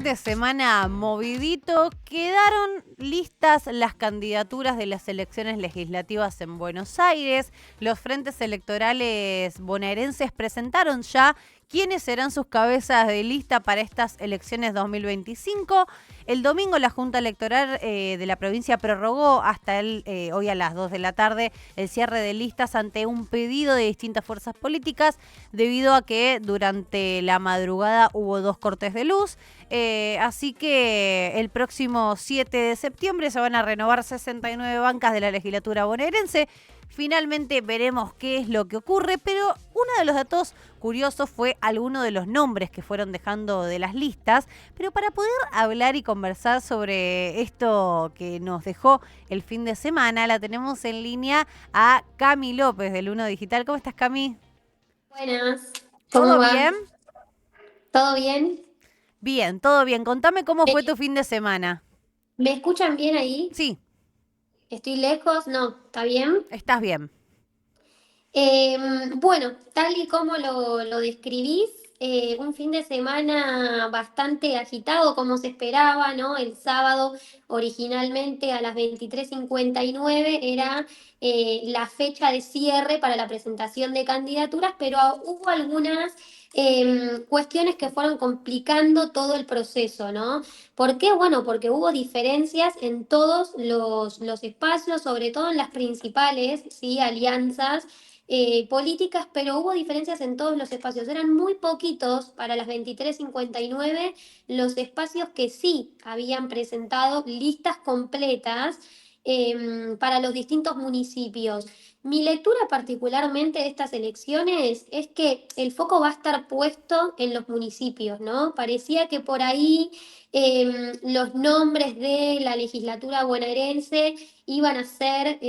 de semana movidito. Quedaron listas las candidaturas de las elecciones legislativas en Buenos Aires. Los frentes electorales bonaerenses presentaron ya quiénes serán sus cabezas de lista para estas elecciones 2025. El domingo la Junta Electoral de la provincia prorrogó hasta hoy a las 2 de la tarde el cierre de listas ante un pedido de distintas fuerzas políticas debido a que durante la madrugada hubo 2 cortes de luz. Así que el próximo 7 de septiembre se van a renovar 69 bancas de la legislatura bonaerense. Finalmente veremos qué es lo que ocurre, pero uno de los datos curiosos fue alguno de los nombres que fueron dejando de las listas. Pero para poder hablar y conversar sobre esto que nos dejó el fin de semana, la tenemos en línea a Cami López del Uno Digital. ¿Cómo estás, Cami? Buenas, ¿cómo ¿Todo va? bien? ¿Todo bien? Bien, todo bien. Contame cómo ¿Me, fue tu fin de semana. me escuchan bien ahí? Sí, ¿Estoy lejos? No, ¿está bien? estás bien. Bueno, tal y como lo describís, un fin de semana bastante agitado como se esperaba, ¿no? El sábado originalmente a las 23:59 era la fecha de cierre para la presentación de candidaturas, pero hubo algunas cuestiones que fueron complicando todo el proceso, ¿no? ¿Por qué? Bueno, porque hubo diferencias en todos los espacios, sobre todo en las principales, ¿sí? Alianzas políticas, pero hubo diferencias en todos los espacios. Eran muy poquitos para las 23:59 los espacios que sí habían presentado listas completas para los distintos municipios. Mi lectura particularmente de estas elecciones es que el foco va a estar puesto en los municipios, ¿no? Parecía que por ahí los nombres de la legislatura bonaerense iban a ser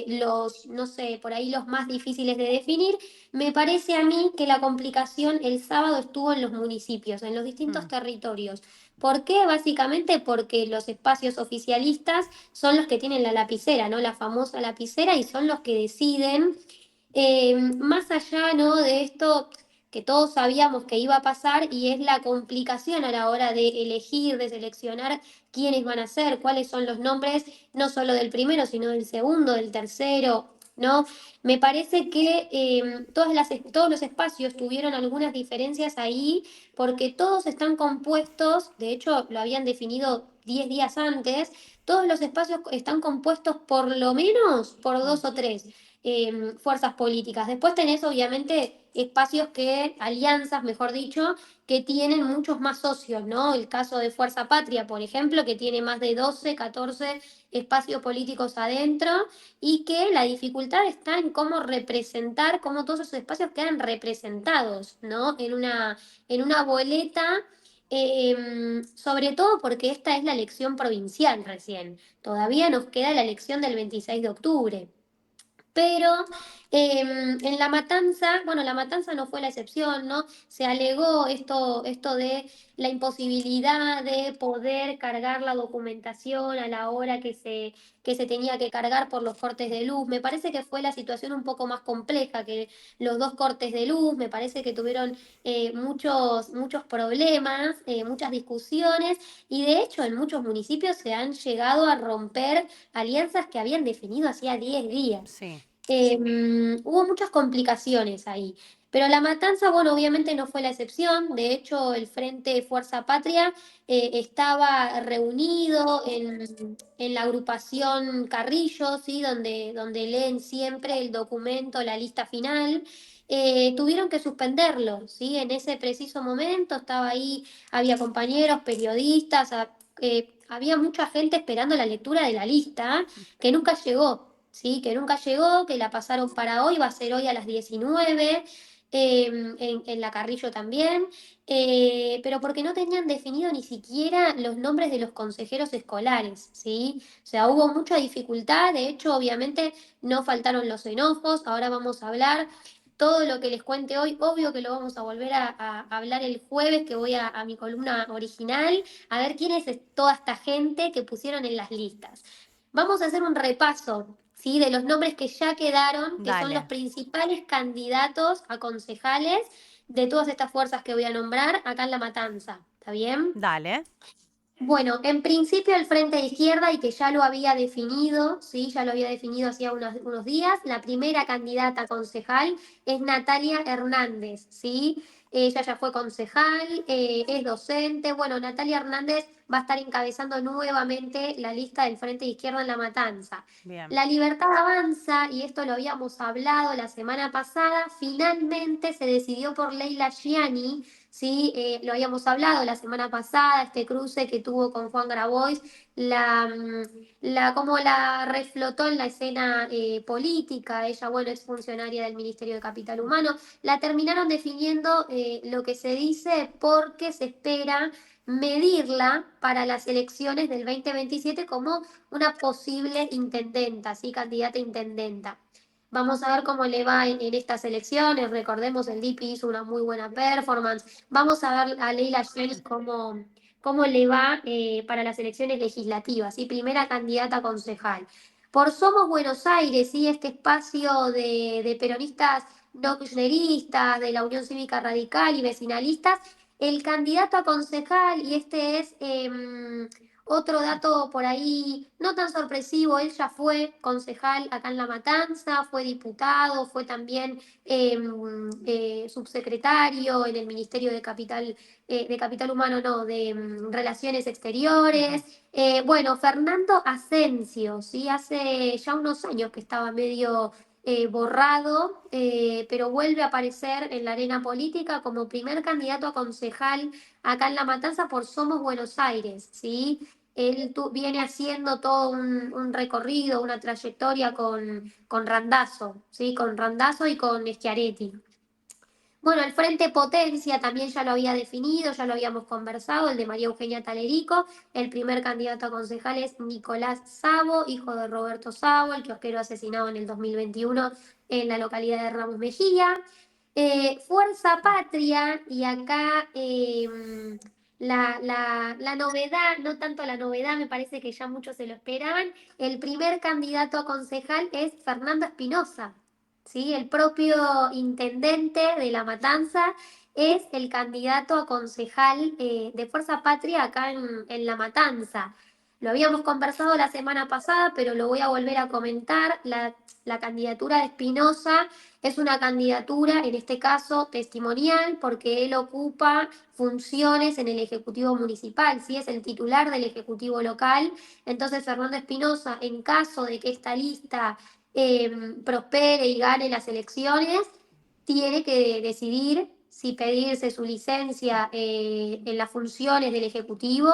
los, no sé, por ahí los más difíciles de definir. Me parece a mí que la complicación el sábado estuvo en los municipios, en los distintos Mm. territorios. ¿Por qué? Básicamente porque los espacios oficialistas son los que tienen la lapicera, ¿no? La famosa lapicera y son los que deciden. Más allá, ¿no? De esto que todos sabíamos que iba a pasar y es la complicación a la hora de elegir, de seleccionar quiénes van a ser, cuáles son los nombres, no solo del primero, sino del segundo, del tercero, ¿no? Me parece que todos los espacios tuvieron algunas diferencias ahí porque todos están compuestos, de hecho lo habían definido 10 días antes, todos los espacios están compuestos por lo menos por Mm. dos o tres fuerzas políticas. Después tenés obviamente espacios alianzas, mejor dicho, que tienen muchos más socios, ¿no? El caso de Fuerza Patria, por ejemplo, que tiene más de 12, 14 espacios políticos adentro y que la dificultad está en cómo representar, cómo todos esos espacios quedan representados, ¿no? En una boleta. Sobre todo porque esta es la elección provincial recién. Todavía nos queda la elección del 26 de octubre. Pero en La Matanza, bueno, La Matanza no fue la excepción, ¿no? Se alegó esto de la imposibilidad de poder cargar la documentación a la hora que se tenía que cargar por los cortes de luz. Me parece que fue la situación un poco más compleja que los 2 cortes de luz. Me parece que tuvieron muchos problemas, muchas discusiones, y de hecho en muchos municipios se han llegado a romper alianzas que habían definido hacía 10 días. Sí. Hubo muchas complicaciones ahí. Pero La Matanza, bueno, obviamente no fue la excepción. De hecho, el Frente Fuerza Patria estaba reunido en la agrupación Carrillo, ¿sí? Donde leen siempre el documento, la lista final. Tuvieron que suspenderlo, ¿sí? En ese preciso momento estaba ahí, había compañeros, periodistas, había mucha gente esperando la lectura de la lista que nunca llegó. ¿Sí? Que nunca llegó, que la pasaron para hoy, va a ser hoy a las 19, en la Carrillo también, pero porque no tenían definido ni siquiera los nombres de los consejeros escolares, ¿sí? O sea, hubo mucha dificultad, de hecho, obviamente no faltaron los enojos, ahora vamos a hablar. Todo lo que les cuente hoy, obvio que lo vamos a volver a hablar el jueves, que voy a mi columna original, a ver quién es toda esta gente que pusieron en las listas. Vamos a hacer un repaso, ¿sí? De los nombres que ya quedaron, que son los Dale. principales candidatos a concejales de todas estas fuerzas que voy a nombrar acá en La Matanza. ¿está bien? Dale. Bueno, en principio el Frente de Izquierda, y que ya lo había definido, ¿sí? Ya lo había definido hacía unos días, la primera candidata a concejal es Natalia Hernández, ¿sí? Ella ya fue concejal, es docente. Bueno, Natalia Hernández va a estar encabezando nuevamente la lista del Frente de Izquierda en La Matanza. Bien. La Libertad Avanza, y esto lo habíamos hablado la semana pasada, finalmente se decidió por Leila Gianni. Sí, lo habíamos hablado la semana pasada, este cruce que tuvo con Juan Grabois, cómo la reflotó en la escena política. Ella, bueno, es funcionaria del Ministerio de Capital Humano. La terminaron definiendo, lo que se dice, porque se espera medirla para las elecciones del 2027 como una posible intendenta, ¿sí? Candidata a intendenta. Vamos a ver cómo le va en estas elecciones. Recordemos, el DIPI hizo una muy buena performance. Vamos a ver a Leila James cómo le va para las elecciones legislativas, ¿sí? Primera candidata a concejal. Por Somos Buenos Aires, ¿sí? Este espacio de peronistas no kirchneristas, de la Unión Cívica Radical y vecinalistas, el candidato a concejal, y este es otro dato por ahí no tan sorpresivo, él ya fue concejal acá en La Matanza, fue diputado, fue también subsecretario en el Ministerio de Capital Humano, no, de Relaciones Ujú. Exteriores. Bueno, Fernando Asensio, ¿sí? Hace ya unos años que estaba medio borrado, pero vuelve a aparecer en la arena política como primer candidato a concejal acá en La Matanza por Somos Buenos Aires, ¿sí? Él viene haciendo todo un recorrido, una trayectoria con Randazzo, ¿sí? Con Randazzo y con Schiaretti. Bueno, el Frente Potencia también ya lo había definido, ya lo habíamos conversado, el de María Eugenia Talerico. El primer candidato a concejal es Nicolás Savo, hijo de Roberto Savo, el kiosquero asesinado en el 2021 en la localidad de Ramos Mejía. Fuerza Patria, y acá la novedad, no tanto la novedad, me parece que ya muchos se lo esperaban, el primer candidato a concejal es Fernando Espinosa, ¿sí? El propio intendente de La Matanza es el candidato a concejal de Fuerza Patria acá en La Matanza. Lo habíamos conversado la semana pasada, pero lo voy a volver a comentar. La candidatura de Espinosa es una candidatura, en este caso, testimonial, porque él ocupa funciones en el Ejecutivo Municipal, ¿sí? Es el titular del Ejecutivo local. Entonces, Fernando Espinosa, en caso de que esta lista prospere y gane las elecciones, tiene que decidir si pedirse su licencia en las funciones del Ejecutivo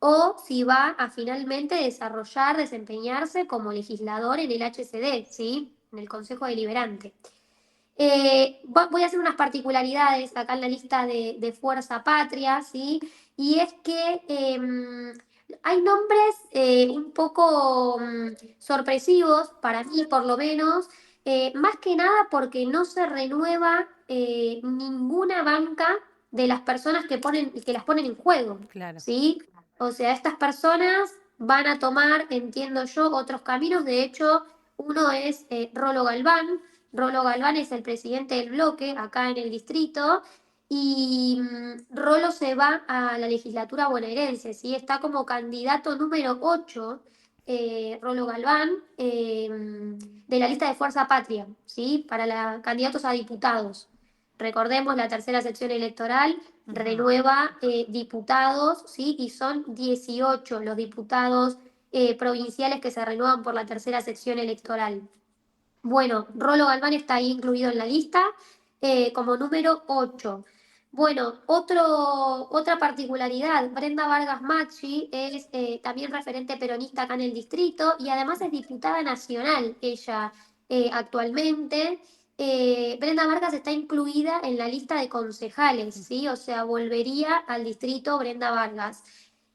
o si va a finalmente desarrollar, desempeñarse como legislador en el HCD, ¿sí? En el Consejo Deliberante. Voy a hacer unas particularidades acá en la lista de Fuerza Patria, ¿sí? Y es que hay nombres un poco sorpresivos, para mí por lo menos, más que nada porque no se renueva ninguna banca de las personas que las ponen en juego, Claro. ¿sí? O sea, estas personas van a tomar, entiendo yo, otros caminos. De hecho, uno es Rolo Galván. Rolo Galván es el presidente del bloque acá en el distrito, y Rolo se va a la legislatura bonaerense, ¿sí? Está como candidato número 8, Rolo Galván, de la lista de Fuerza Patria, ¿sí? Para candidatos a diputados. Recordemos, la tercera sección electoral Ujú. renueva diputados, ¿sí? Y son 18 los diputados provinciales que se renuevan por la tercera sección electoral. Bueno, Rolo Galván está ahí incluido en la lista como número 8. Bueno, otra particularidad, Brenda Vargas Machi es también referente peronista acá en el distrito, y además es diputada nacional ella actualmente. Brenda Vargas está incluida en la lista de concejales, ¿sí? O sea, volvería al distrito Brenda Vargas.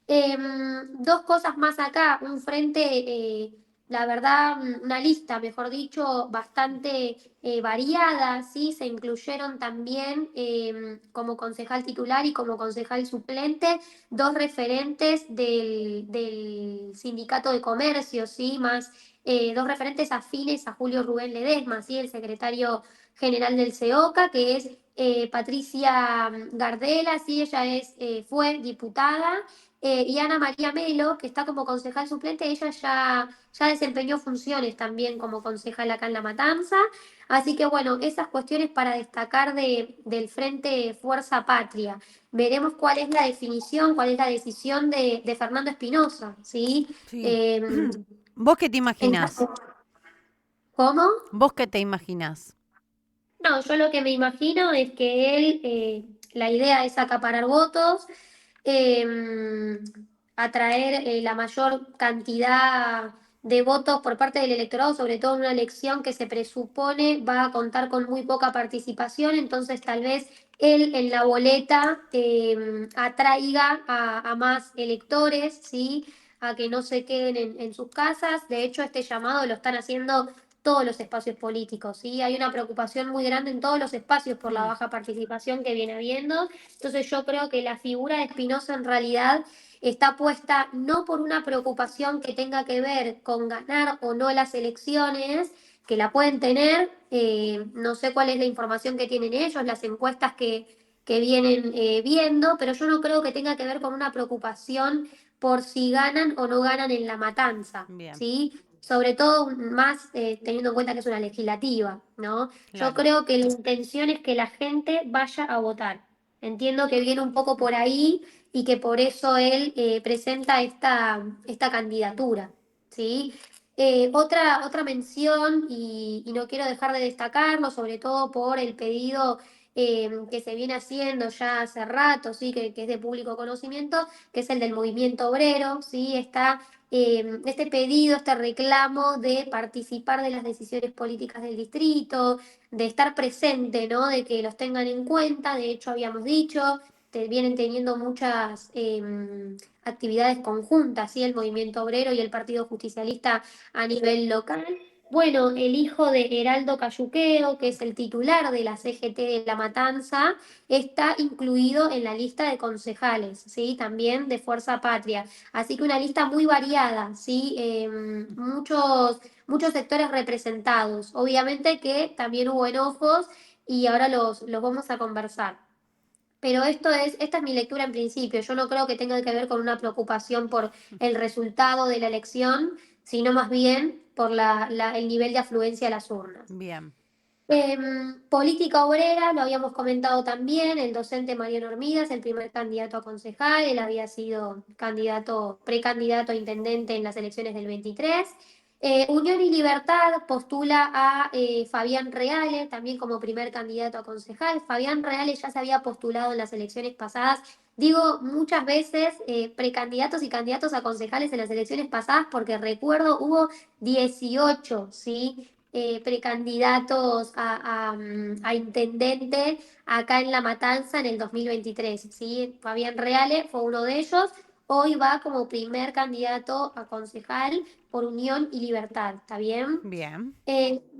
Dos cosas más acá, un frente, la verdad, una lista, mejor dicho, bastante variada, ¿sí? Se incluyeron también como concejal titular y como concejal suplente dos referentes del sindicato de comercio, ¿sí? Más dos referentes afines a Julio Rubén Ledesma, ¿sí? El secretario general del CEOCA, que es Patricia Gardela, sí, ella fue diputada, y Ana María Melo, que está como concejal suplente, ella ya desempeñó funciones también como concejal acá en La Matanza. Así que bueno, esas cuestiones para destacar del Frente Fuerza Patria. Veremos cuál es la definición, cuál es la decisión de Fernando Espinosa, ¿sí? Sí. Eh, ¿Vos qué te en imaginás? caso- ¿Cómo? ¿Vos qué te imaginás? No, yo lo que me imagino es que él, la idea es acaparar votos, eh, atraer la mayor cantidad de votos por parte del electorado, sobre todo en una elección que se presupone va a contar con muy poca participación, entonces tal vez él en la boleta atraiga a más electores, ¿sí? A que no se queden en sus casas. De hecho, este llamado lo están haciendo todos los espacios políticos, ¿sí? Hay una preocupación muy grande en todos los espacios por la Mm, baja participación que viene habiendo. Entonces yo creo que la figura de Espinosa en realidad está puesta no por una preocupación que tenga que ver con ganar o no las elecciones, que la pueden tener, no sé cuál es la información que tienen ellos, las encuestas que vienen viendo, pero yo no creo que tenga que ver con una preocupación por si ganan o no ganan en la matanza, bien, ¿sí? Sobre todo más teniendo en cuenta que es una legislativa, ¿no? Yo claro. creo que la intención es que la gente vaya a votar. Entiendo que viene un poco por ahí y que por eso él presenta esta candidatura, ¿sí? Otra mención, y no quiero dejar de destacarlo, sobre todo por el pedido que se viene haciendo ya hace rato, ¿sí? Que es de público conocimiento, que es el del movimiento obrero, ¿sí? Este pedido, este reclamo de participar de las decisiones políticas del distrito, de estar presente, ¿no? De que los tengan en cuenta. De hecho, habíamos dicho, vienen teniendo muchas actividades conjuntas, ¿sí? El movimiento obrero y el Partido Justicialista a nivel local. Bueno, el hijo de Heraldo Cayuqueo, que es el titular de la CGT de La Matanza, está incluido en la lista de concejales, ¿sí? También de Fuerza Patria. Así que una lista muy variada, ¿sí? Muchos sectores representados. Obviamente que también hubo enojos y ahora los vamos a conversar. Pero esta es mi lectura en principio. Yo no creo que tenga que ver con una preocupación por el resultado de la elección, sino más bien por el nivel de afluencia a las urnas. Bien, Política obrera, lo habíamos comentado también, el docente Mariano Hormidas, el primer candidato a concejal, él había sido precandidato a intendente en las elecciones del 23. Unión y Libertad postula a Fabián Reale, también como primer candidato a concejal. Fabián Reale ya se había postulado en las elecciones pasadas. Digo muchas veces precandidatos y candidatos a concejales en las elecciones pasadas porque recuerdo hubo 18, ¿sí? Precandidatos a intendente acá en La Matanza en el 2023, ¿sí? Fabián Reale fue uno de ellos. Hoy va como primer candidato a concejal por Unión y Libertad, ¿está bien? bien,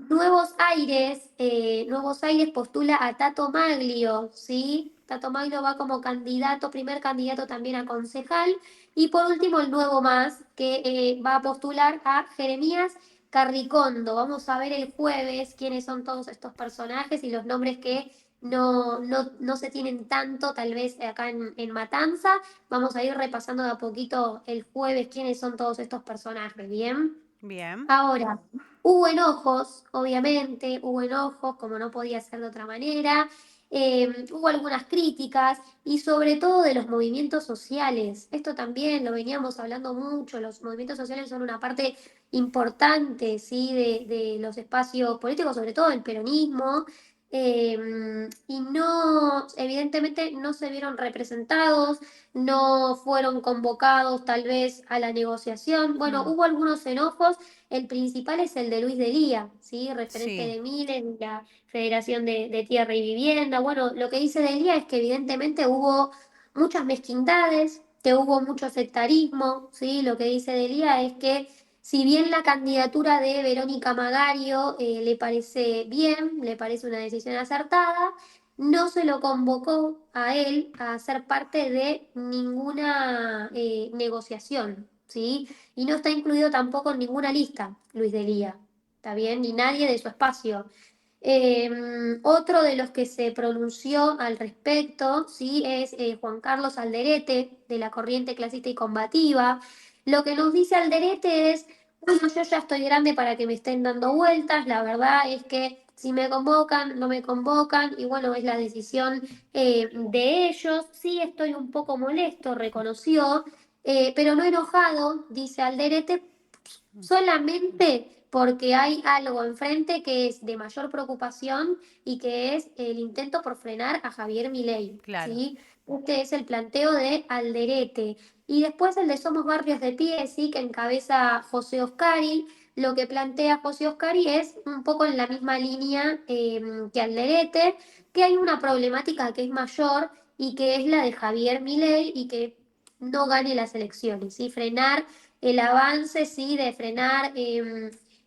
Nuevos Aires postula a Tato Maglio, ¿sí? Tato Maglio va como candidato, primer candidato también a concejal. Y por último, el Nuevo Más, que va a postular a Jeremías Carricondo. Vamos a ver el jueves quiénes son todos estos personajes y los nombres que no se tienen tanto, tal vez acá en Matanza. Vamos a ir repasando de a poquito el jueves quiénes son todos estos personajes, ¿bien? bien. Ahora, hubo enojos, obviamente, hubo enojos, como no podía ser de otra manera. Hubo algunas críticas y sobre todo de los movimientos sociales. Esto también lo veníamos hablando mucho. Los movimientos sociales son una parte importante, ¿sí? de los espacios políticos, sobre todo el peronismo. Y no, evidentemente no se vieron representados, no fueron convocados tal vez a la negociación. Bueno, Mm, hubo algunos enojos. El principal es el de Luis Delía, ¿sí? Referente sí, de Milen, la Federación de Tierra y Vivienda. Bueno, lo que dice Delía es que evidentemente hubo muchas mezquindades, que hubo mucho sectarismo, ¿sí? Lo que dice Delía es que si bien la candidatura de Verónica Magario le parece bien, le parece una decisión acertada, no se lo convocó a él a ser parte de ninguna negociación, ¿sí? Y no está incluido tampoco en ninguna lista, Luis Delía, ¿está bien? Ni nadie de su espacio. Otro de los que se pronunció al respecto, ¿sí? Es Juan Carlos Alderete, de la Corriente Clasista y Combativa. Lo que nos dice Alderete es, bueno, yo ya estoy grande para que me estén dando vueltas, la verdad es que si me convocan, no me convocan, y bueno, es la decisión de ellos. Sí, estoy un poco molesto, reconoció, pero no enojado, dice Alderete, solamente porque hay algo enfrente que es de mayor preocupación y que es el intento por frenar a Javier Milei, Claro. ¿sí? Este es el planteo de Alderete. Y después el de Somos Barrios de Pie, sí, que encabeza José Oscari. Lo que plantea José Oscari es un poco en la misma línea que Alderete, que hay una problemática que es mayor y que es la de Javier Milei y que no gane las elecciones, ¿sí? Frenar el avance, sí, de frenar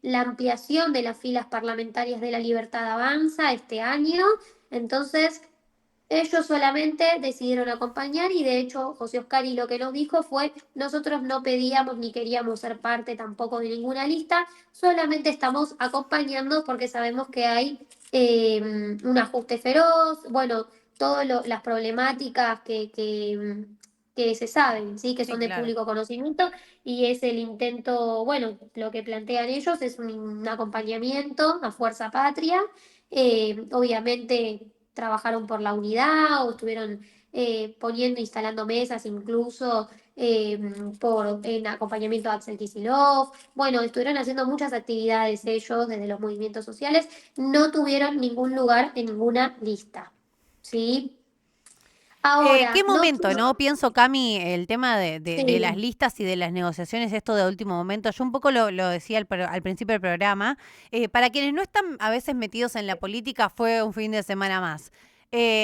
la ampliación de las filas parlamentarias de la Libertad Avanza este año. Entonces, ellos solamente decidieron acompañar y de hecho José Oscari lo que nos dijo fue, nosotros no pedíamos ni queríamos ser parte tampoco de ninguna lista, solamente estamos acompañando porque sabemos que hay un ajuste feroz, bueno, todas las problemáticas que se saben, ¿sí? Que Sí, son de claro. público conocimiento y es el intento, bueno, lo que plantean ellos es un acompañamiento a Fuerza Patria, obviamente trabajaron por la unidad o estuvieron poniendo, instalando mesas incluso en acompañamiento a Axel Kicillof. Bueno, estuvieron haciendo muchas actividades ellos desde los movimientos sociales, no tuvieron ningún lugar en ninguna lista, ¿sí? ¿Qué Ahora, no momento, no? Pienso, Cami, el tema de las sí, listas y de las negociaciones, esto de último momento, yo un poco lo decía al principio del programa, para quienes no están a veces metidos en la política fue un fin de semana más.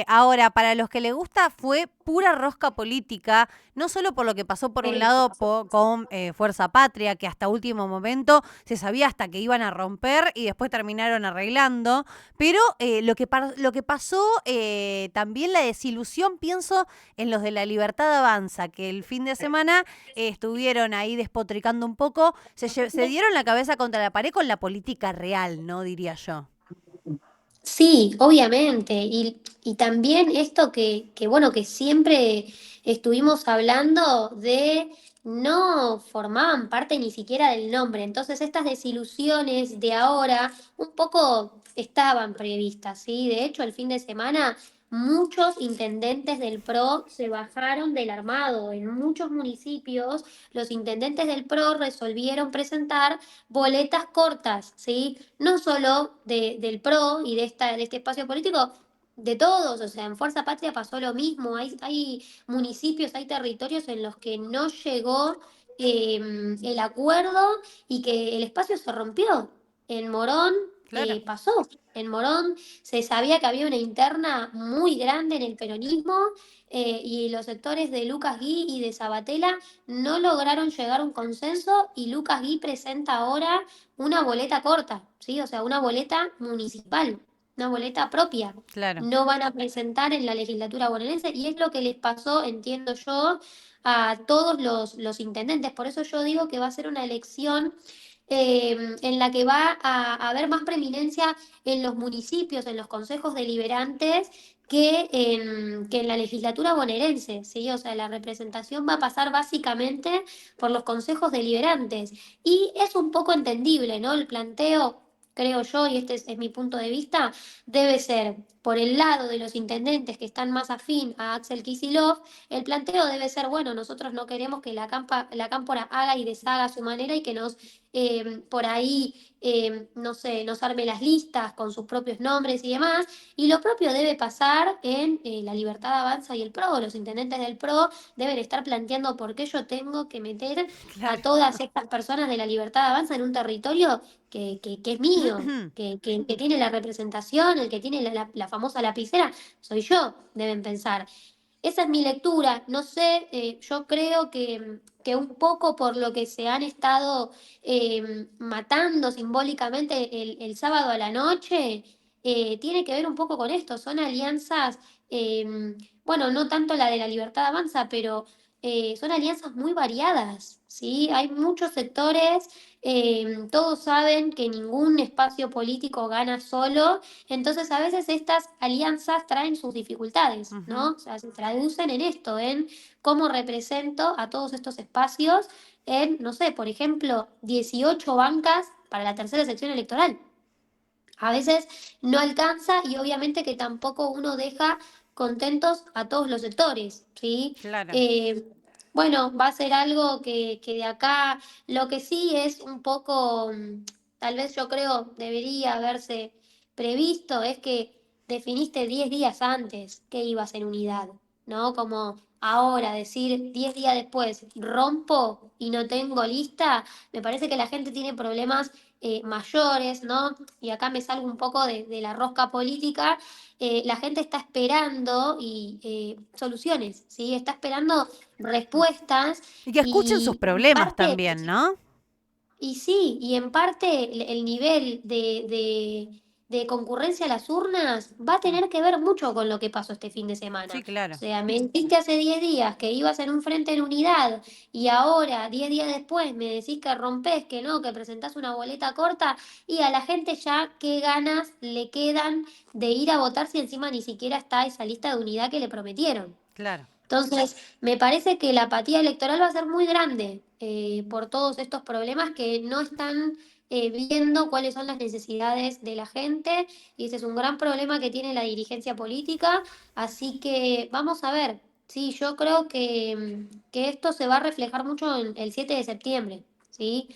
Ahora, para los que les gusta fue pura rosca política, no solo por lo que pasó por un sí. lado con Fuerza Patria, que hasta último momento se sabía hasta que iban a romper y después terminaron arreglando, pero lo que pasó, también la desilusión, pienso en los de la Libertad Avanza, que el fin de semana estuvieron ahí despotricando un poco, se dieron la cabeza contra la pared con la política real, ¿no? Diría yo. Sí, obviamente. Y también esto bueno, que siempre estuvimos hablando de no formaban parte ni siquiera del nombre. Entonces, estas desilusiones de ahora un poco estaban previstas, ¿sí? De hecho, el fin de semana muchos intendentes del PRO se bajaron del armado. En muchos municipios, los intendentes del PRO resolvieron presentar boletas cortas, ¿sí? No solo del PRO y de este espacio político, de todos, o sea, en Fuerza Patria pasó lo mismo, hay municipios, hay territorios en los que no llegó el acuerdo y que el espacio se rompió. En Morón Claro. pasó, en Morón se sabía que había una interna muy grande en el peronismo y los sectores de Lucas Gui y de Sabatella no lograron llegar a un consenso y Lucas Gui presenta ahora una boleta corta, ¿sí? O sea, una boleta municipal, una boleta propia. Claro. No van a presentar en la legislatura bonaerense y es lo que les pasó, entiendo yo, a todos los intendentes. Por eso yo digo que va a ser una elección en la que va a haber más preeminencia en los municipios, en los consejos deliberantes, que en la legislatura bonaerense, ¿sí? O sea, la representación va a pasar básicamente por los consejos deliberantes. Y es un poco entendible, ¿no? El planteo, creo yo, y este es mi punto de vista, debe ser por el lado de los intendentes que están más afín a Axel Kicillof, el planteo debe ser, bueno, nosotros no queremos que la cámpora haga y deshaga a su manera y que nos por ahí, no sé, nos arme las listas con sus propios nombres y demás. Y lo propio debe pasar en la Libertad Avanza y el PRO. Los intendentes del PRO deben estar planteando por qué yo tengo que meter a Claro. todas estas personas de la Libertad Avanza en un territorio que es mío, que el que tiene la representación, el que tiene la famosa lapicera, soy yo, deben pensar. Esa es mi lectura. No sé, yo creo que un poco por lo que se han estado matando simbólicamente el sábado a la noche, tiene que ver un poco con esto. Son alianzas, bueno, no tanto la de la Libertad Avanza, pero son alianzas muy variadas, ¿sí? Hay muchos sectores, todos saben que ningún espacio político gana solo, entonces a veces estas alianzas traen sus dificultades, Ujú. ¿no? O sea, se traducen en esto, en cómo represento a todos estos espacios en, no sé, por ejemplo, 18 bancas para la tercera sección electoral. A veces no alcanza y obviamente que tampoco uno deja contentos a todos los sectores, ¿sí? Claro. Eh, bueno, va a ser algo que de acá, lo que sí es un poco, tal vez yo creo debería haberse previsto, es que definiste 10 días antes que ibas en unidad, ¿no? Como ahora decir 10 días después, rompo y no tengo lista, me parece que la gente tiene problemas mayores, ¿no? Y acá me salgo un poco de la rosca política, la gente está esperando y soluciones, ¿sí? Está esperando respuestas Y que escuchen sus y en problemas parte, también, ¿no? y sí, y en parte el nivel de concurrencia a las urnas va a Mm. tener que ver mucho con lo que pasó este fin de semana. Sí, O claro. sea, me dijiste hace 10 días que ibas en un frente en unidad y ahora, 10 días después, me decís que rompés, que no, que presentás una boleta corta y a la gente ya qué ganas le quedan de ir a votar si encima ni siquiera está esa lista de unidad que le prometieron. Claro. Entonces, me parece que la apatía electoral va a ser muy grande por todos estos problemas que no están viendo cuáles son las necesidades de la gente y ese es un gran problema que tiene la dirigencia política. Así que vamos a ver. Sí, yo creo que esto se va a reflejar mucho en el 7 de septiembre, ¿sí?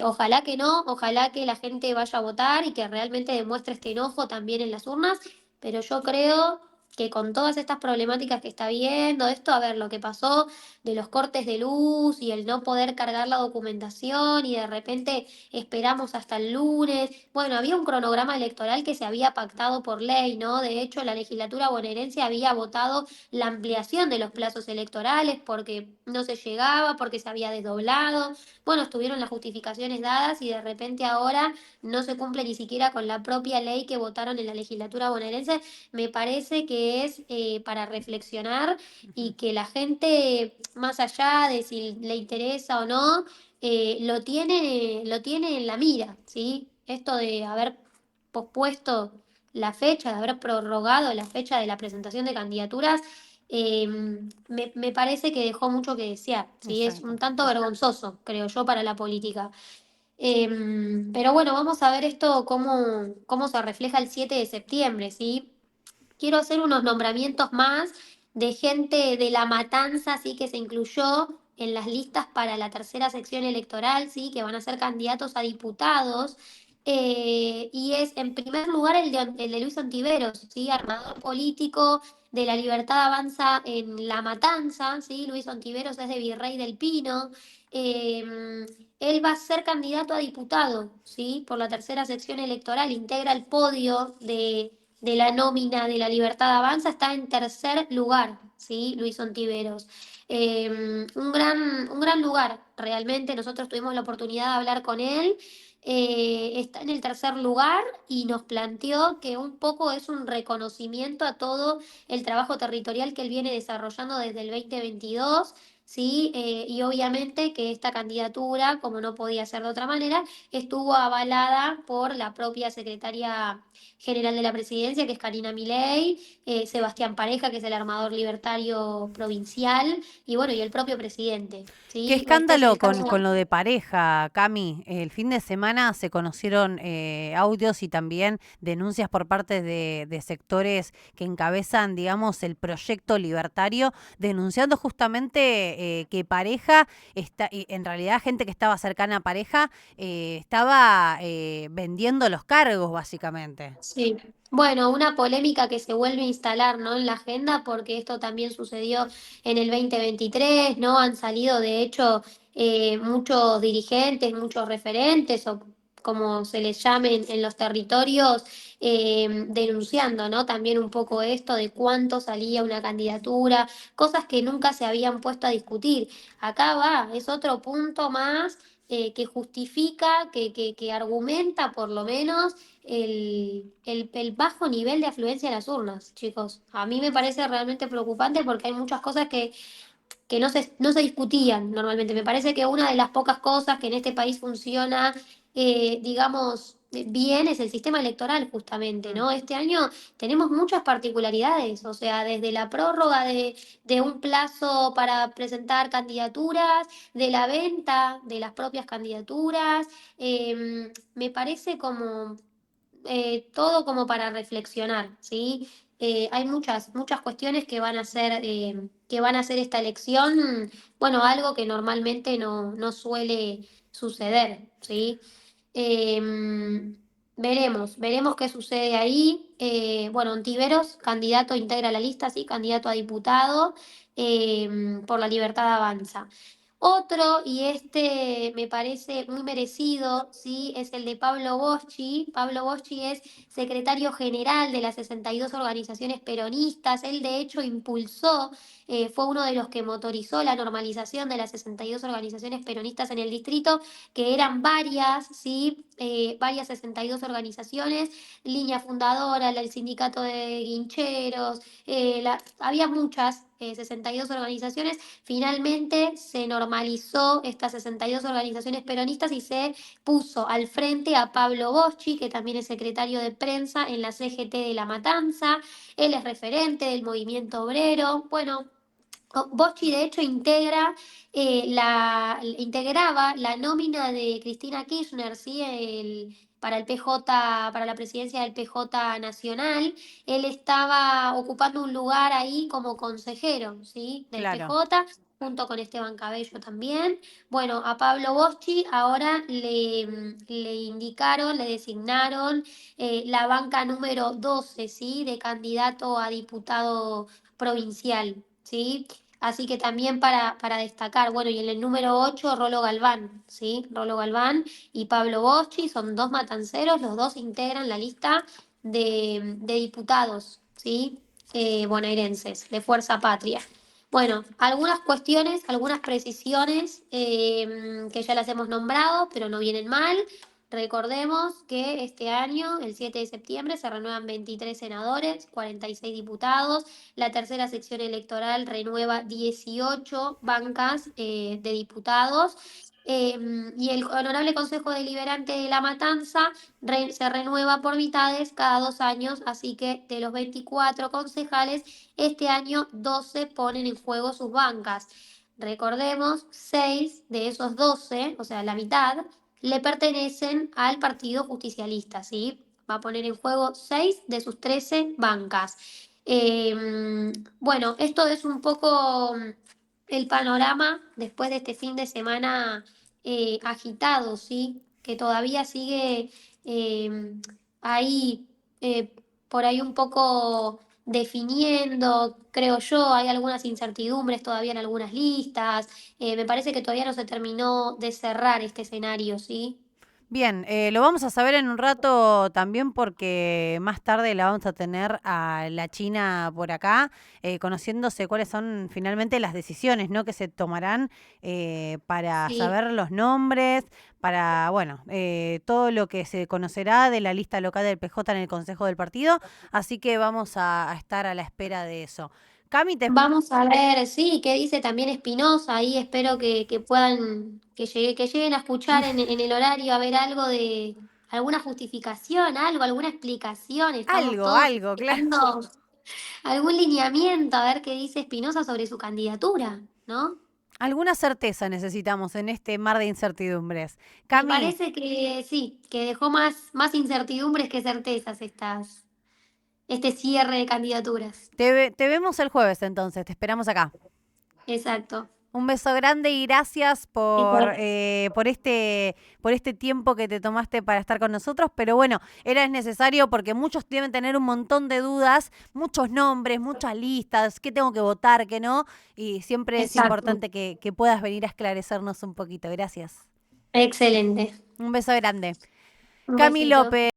Ojalá que no, ojalá que la gente vaya a votar y que realmente demuestre este enojo también en las urnas, pero yo creo que con todas estas problemáticas que está viendo, esto, a ver, lo que pasó de los cortes de luz y el no poder cargar la documentación y de repente esperamos hasta el lunes. Bueno, había un cronograma electoral que se había pactado por ley, ¿no? De hecho, la legislatura bonaerense había votado la ampliación de los plazos electorales porque no se llegaba, porque se había desdoblado. Bueno, estuvieron las justificaciones dadas y de repente ahora no se cumple ni siquiera con la propia ley que votaron en la legislatura bonaerense. Me parece que es para reflexionar y Ujú. que la gente, más allá de si le interesa o no, lo tiene en la mira, ¿sí? Esto de haber pospuesto la fecha, de haber prorrogado la fecha de la presentación de candidaturas, eh, me parece que dejó mucho que desear, ¿sí? Es Exacto. un tanto vergonzoso, creo yo, para la política. Pero bueno, vamos a ver esto cómo se refleja el 7 de septiembre, ¿sí? Quiero hacer unos nombramientos más de gente de La Matanza, así que se incluyó en las listas para la tercera sección electoral, sí, que van a ser candidatos a diputados. Y es en primer lugar el de Luis Ontiveros, sí, armador político de La Libertad Avanza en La Matanza, sí, Luis Ontiveros es de Virrey del Pino. Eh, Él va a ser candidato a diputado, sí, por la tercera sección electoral, integra el podio de la nómina de La Libertad Avanza, está en tercer lugar, ¿sí? Luis Ontiveros. Un gran lugar, realmente. Nosotros tuvimos la oportunidad de hablar con él. Está en el tercer lugar y nos planteó que un poco es un reconocimiento a todo el trabajo territorial que él viene desarrollando desde el 2022. Sí, y obviamente que esta candidatura, como no podía ser de otra manera, estuvo avalada por la propia secretaria general de la presidencia, que es Karina Milei, Sebastián Pareja, que es el armador libertario provincial, y bueno, y el propio presidente, Qué ¿sí? Este es escándalo el caso. con lo de pareja, Cami. El fin de semana se conocieron audios y también denuncias por parte de sectores que encabezan, digamos, el proyecto libertario, denunciando justamente que pareja, y en realidad gente que estaba cercana a pareja, estaba vendiendo los cargos, básicamente. Sí. Bueno, una polémica que se vuelve a instalar, ¿no? En la agenda, porque esto también sucedió en el 2023, ¿no? Han salido, de hecho, muchos dirigentes, muchos referentes, o como se les llame en los territorios, denunciando, ¿no? También un poco esto de cuánto salía una candidatura, cosas que nunca se habían puesto a discutir. Acá va, es otro punto más que justifica, que argumenta por lo menos el bajo nivel de afluencia a las urnas, chicos. A mí me parece realmente preocupante porque hay muchas cosas que que no se discutían normalmente. Me parece que una de las pocas cosas que en este país funciona, digamos, bien es el sistema electoral, justamente, ¿no? Este año tenemos muchas particularidades, o sea, desde la prórroga de un plazo para presentar candidaturas, de la venta de las propias candidaturas, me parece como todo como para reflexionar, ¿sí? Hay muchas cuestiones que van a hacer esta elección, bueno, algo que normalmente no suele suceder, ¿sí? Veremos qué sucede ahí. Bueno, Ontiveros, candidato, integra la lista, sí, candidato a diputado, por la Libertad Avanza. Otro, y este me parece muy merecido, ¿sí? Es el de Pablo Boschi. Pablo Boschi es secretario general de las 62 organizaciones peronistas. Él, de hecho, fue uno de los que motorizó la normalización de las 62 organizaciones peronistas en el distrito, que eran varias, ¿sí? Varias 62 organizaciones, línea fundadora, el sindicato de guincheros, había muchas 62 organizaciones. Finalmente se normalizó estas 62 organizaciones peronistas y se puso al frente a Pablo Boschi, que también es secretario de prensa en la CGT de La Matanza. Él es referente del movimiento obrero. Bueno, Boschi, de hecho, integraba la nómina de Cristina Kirchner, ¿sí? Para el PJ, para la presidencia del PJ Nacional. Él estaba ocupando un lugar ahí como consejero, ¿sí? Del Claro. PJ, junto con Esteban Cabello también. Bueno, a Pablo Boschi ahora le indicaron, le designaron la banca número 12, ¿sí? De candidato a diputado provincial, ¿sí? Así que también para destacar, bueno, y en el número 8 Rolo Galván, ¿sí? Rolo Galván y Pablo Boschi son dos matanceros, los dos integran la lista de diputados, ¿sí? Bonaerenses, de Fuerza Patria. Bueno, algunas cuestiones, algunas precisiones que ya las hemos nombrado, pero no vienen mal. Recordemos que este año, el 7 de septiembre, se renuevan 23 senadores, 46 diputados. La tercera sección electoral renueva 18 bancas de diputados. Y el Honorable Consejo Deliberante de La Matanza se renueva por mitades cada 2 años, así que de los 24 concejales, este año 12 ponen en juego sus bancas. Recordemos, 6 de esos 12, o sea, la mitad, le pertenecen al Partido Justicialista, ¿sí? Va a poner en juego 6 de sus 13 bancas. Bueno, esto es un poco el panorama después de este fin de semana agitado, ¿sí? Que todavía sigue ahí, eh, por ahí un poco definiendo, creo yo, hay algunas incertidumbres todavía en algunas listas. Me parece que todavía no se terminó de cerrar este escenario, ¿sí? Bien, lo vamos a saber en un rato también porque más tarde la vamos a tener a la China por acá, conociéndose cuáles son finalmente las decisiones, ¿no? Que se tomarán para Sí. saber los nombres, para, bueno, todo lo que se conocerá de la lista local del PJ en el Consejo del Partido. Así que vamos a estar a la espera de eso. Cami, Vamos a ver, sí, qué dice también Espinosa, ahí espero que puedan, que lleguen a escuchar en el horario, a ver algo de alguna justificación, algo, alguna explicación, estamos algo, todos algo, claro. esperando algún lineamiento, a ver qué dice Espinosa sobre su candidatura, ¿no? Alguna certeza necesitamos en este mar de incertidumbres. Me Cami, parece que sí, que dejó más incertidumbres que certezas este cierre de candidaturas. te vemos el jueves entonces, te esperamos acá. Exacto. Un beso grande y gracias por este tiempo que te tomaste para estar con nosotros. Pero bueno, era necesario porque muchos deben tener un montón de dudas, muchos nombres, muchas listas, qué tengo que votar, qué no. Y siempre es Exacto. importante que puedas venir a esclarecernos un poquito. Gracias. Excelente. Un beso grande. Un Cami besito. López.